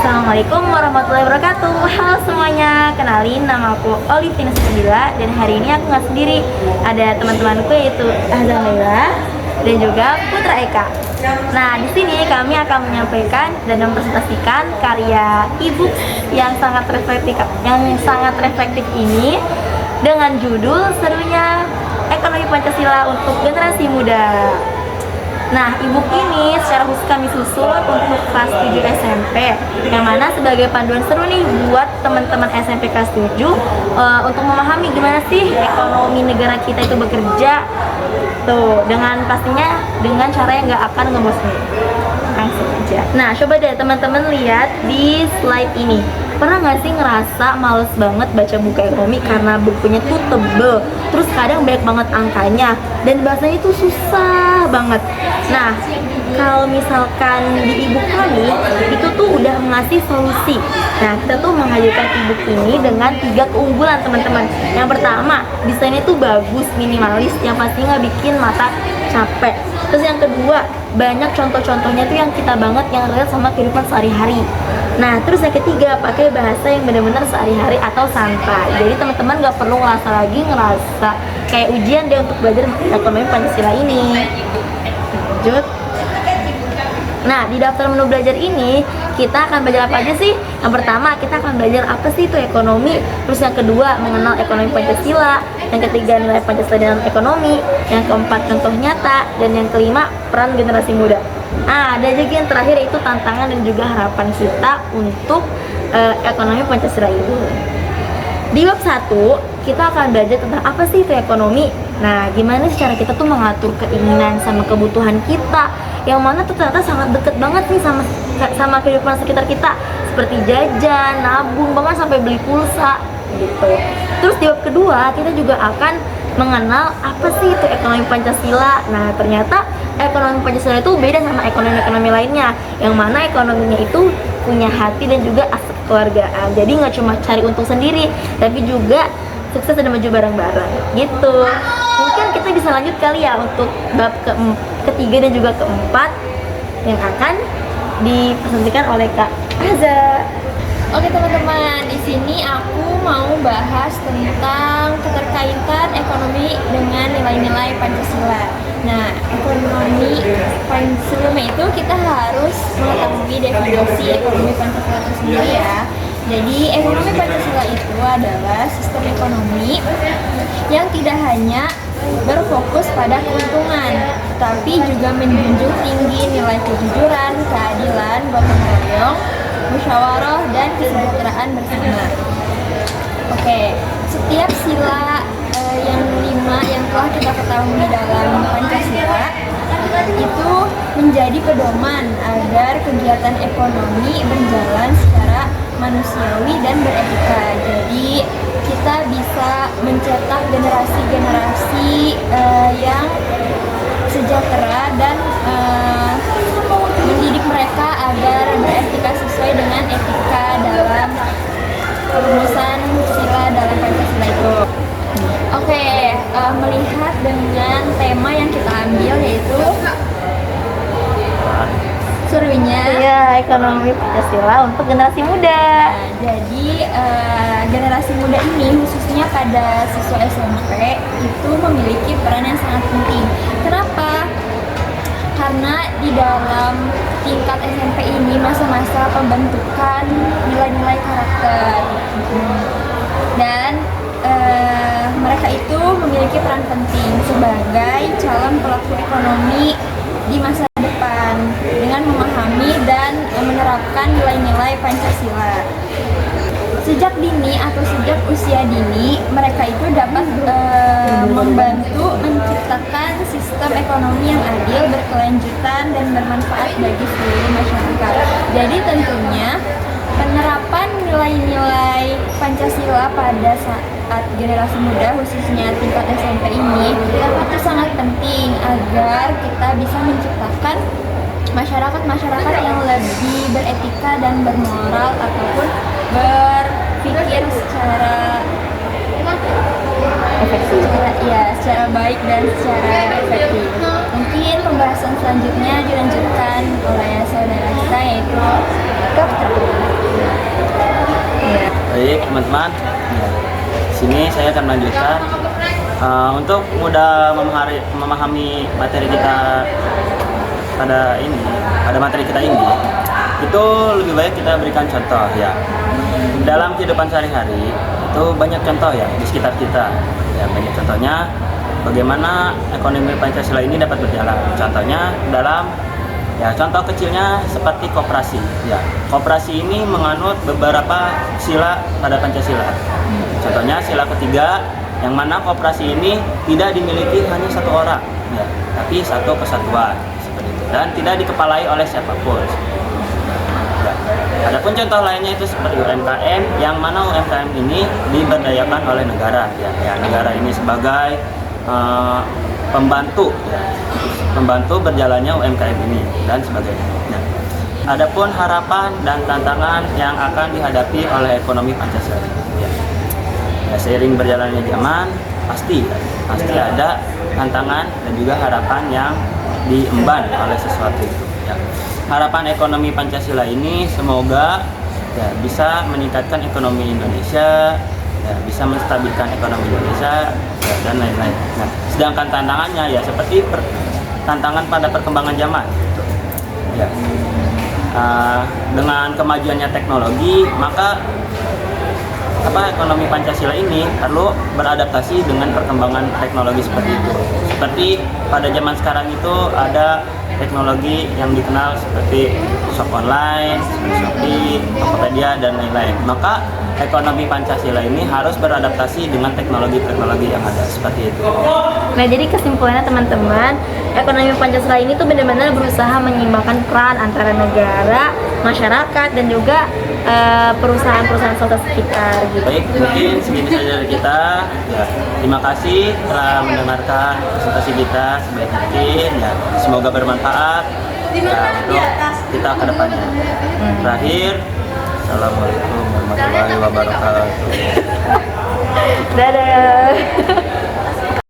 Assalamualaikum warahmatullahi wabarakatuh. Halo semuanya, kenalin nama aku Olivina Sabila. Dan hari ini aku nggak sendiri, ada teman-temanku yaitu Azza Laila dan juga Putra Eka. Nah, di sini kami akan menyampaikan dan mempresentasikan karya e-book yang sangat reflektif ini dengan judul serunya Ekonomi Pancasila untuk Generasi Muda. Nah, e-book ini secara khusus kami susun untuk kelas 7 SMP, yang mana sebagai panduan seru nih buat teman-teman SMP kelas 7 untuk memahami gimana sih ekonomi negara kita itu bekerja tuh, dengan pastinya dengan cara yang nggak akan ngebosenin. Langsung aja. Nah, coba deh teman-teman lihat di slide ini. Pernah nggak sih ngerasa males banget baca buku ekonomi karena bukunya tuh tebel, terus kadang banyak banget angkanya dan bahasanya tuh susah banget. Nah, kalau misalkan di e-book kami itu tuh udah ngasih solusi. Nah, kita tuh menghadirkan e-book ini dengan 3 keunggulan teman-teman. Yang pertama, desainnya tuh bagus, minimalis, yang pasti nggak bikin mata capek. Terus yang kedua, banyak contoh-contohnya tuh yang kita banget yang relate sama kehidupan sehari-hari. Nah, terus yang ketiga, pakai bahasa yang benar-benar sehari-hari atau santai. Jadi teman-teman nggak perlu ngerasa kayak ujian deh untuk belajar ekonomi Pancasila ini. Lanjut. Nah, di daftar menu belajar ini kita akan belajar apa aja sih? Yang pertama, kita akan belajar apa sih itu ekonomi. Terus yang kedua, mengenal ekonomi Pancasila. Yang ketiga, nilai Pancasila dalam ekonomi. Yang keempat, contoh nyata. Dan yang kelima, peran generasi muda. Ada juga yang terakhir, yaitu tantangan dan juga harapan kita untuk ekonomi Pancasila itu. Di bab 1, kita akan belajar tentang apa sih itu ekonomi. Nah, gimana sih cara kita tuh mengatur keinginan sama kebutuhan kita, yang mana tuh ternyata sangat deket banget nih sama kehidupan sekitar kita, seperti jajan, nabung, bahkan sampai beli pulsa gitu. Terus di bab kedua, kita juga akan mengenal apa sih itu ekonomi Pancasila. Nah, ternyata ekonomi Pancasila itu beda sama ekonomi-ekonomi lainnya, yang mana ekonominya itu punya hati dan juga aspek keluargaan. Jadi nggak cuma cari untung sendiri, tapi juga sukses dan maju bareng-bareng gitu. Mungkin kita bisa lanjut kali ya untuk bab ketiga dan juga keempat yang akan dipresentasikan oleh Kak Azza. Oke teman-teman, di sini aku mau bahas tentang keterkaitan ekonomi dengan nilai-nilai Pancasila. Nah, ekonomi Pancasila itu kita harus mengetahui definisi ekonomi Pancasila itu sendiri ya. Jadi, ekonomi Pancasila itu adalah sistem ekonomi yang tidak hanya berfokus pada keuntungan, tapi juga menjunjung tinggi nilai kejujuran, keadilan, gotong royong, musyawarah, dan kesejahteraan bersama. Oke, setiap sila yang 5 yang telah kita ketahui dalam Pancasila itu menjadi pedoman agar kegiatan ekonomi berjalan secara manusiawi dan beretika. Jadi kita bisa mencetak generasi-generasi yang sejahtera dan mendidik mereka agar beretika sesuai dengan etika dalam perumusan sila dalam Pancasila itu. Oke, melihat dengan tema yang kita ambil yaitu serunya ekonomi Pancasila untuk generasi muda. Nah, jadi generasi muda ini khususnya pada siswa SMP itu memiliki peran yang sangat penting. Kenapa? Karena di dalam tingkat SMP ini masa-masa pembentukan nilai-nilai karakter dan mereka itu memiliki peran penting sebagai calon pelaku ekonomi di masa depan dengan memahami dan menerapkan nilai-nilai Pancasila. Sejak dini atau sejak usia dini, mereka itu dapat membantu menciptakan sistem ekonomi yang adil, berkelanjutan, dan bermanfaat bagi seluruh masyarakat. Jadi tentunya penerapan nilai-nilai Pancasila pada saat generasi muda, khususnya tingkat SMP ini, itu sangat penting agar kita bisa menciptakan masyarakat yang lebih beretika dan bermoral ataupun berpikir secara efektif, secara baik dan secara efektif. Mungkin pembahasan selanjutnya dilanjutkan oleh saudara kita yaitu Dokter. teman-teman. Ya, sini saya akan melanjutkan untuk mudah memahami materi kita pada materi kita ini. Itu lebih baik kita berikan contoh ya. Dalam kehidupan sehari-hari itu banyak contoh ya di sekitar kita. Ya, banyak contohnya bagaimana ekonomi Pancasila ini dapat berjalan. Contohnya dalam contoh kecilnya seperti koperasi. Ya, koperasi ini menganut beberapa sila pada Pancasila. Contohnya sila ketiga, yang mana koperasi ini tidak dimiliki hanya satu orang, ya, tapi satu kesatuan seperti itu, dan tidak dikepalai oleh siapapun. Ya. Adapun contoh lainnya itu seperti UMKM, yang mana UMKM ini diberdayakan oleh negara. Ya, negara ini sebagai pembantu berjalannya UMKM ini dan sebagainya. Nah, adapun harapan dan tantangan yang akan dihadapi oleh ekonomi Pancasila. Ya, seiring berjalannya zaman pasti ada tantangan dan juga harapan yang diemban oleh sesuatu itu. Ya. Harapan ekonomi Pancasila ini semoga bisa meningkatkan ekonomi Indonesia, bisa menstabilkan ekonomi Indonesia dan lain-lain. Nah, sedangkan tantangannya ya seperti tantangan pada perkembangan zaman. Ya. Dengan kemajuannya teknologi, maka ekonomi Pancasila ini perlu beradaptasi dengan perkembangan teknologi seperti itu. Seperti pada zaman sekarang itu ada teknologi yang dikenal seperti shop online, Shopee, Tokopedia, dan lain-lain. Maka ekonomi Pancasila ini harus beradaptasi dengan teknologi-teknologi yang ada seperti itu. Nah, jadi kesimpulannya teman-teman, ekonomi Pancasila ini tuh benar-benar berusaha menyeimbangkan peran antara negara, masyarakat, dan juga perusahaan-perusahaan swasta sekitar gitu. Baik, mungkin segini saja dari kita. Ya, terima kasih telah mendengarkan presentasi kita sebaik mungkin. Ya, semoga bermanfaat untuk kita ke depannya. Terakhir, Assalamualaikum warahmatullahi wabarakatuh. Dadah.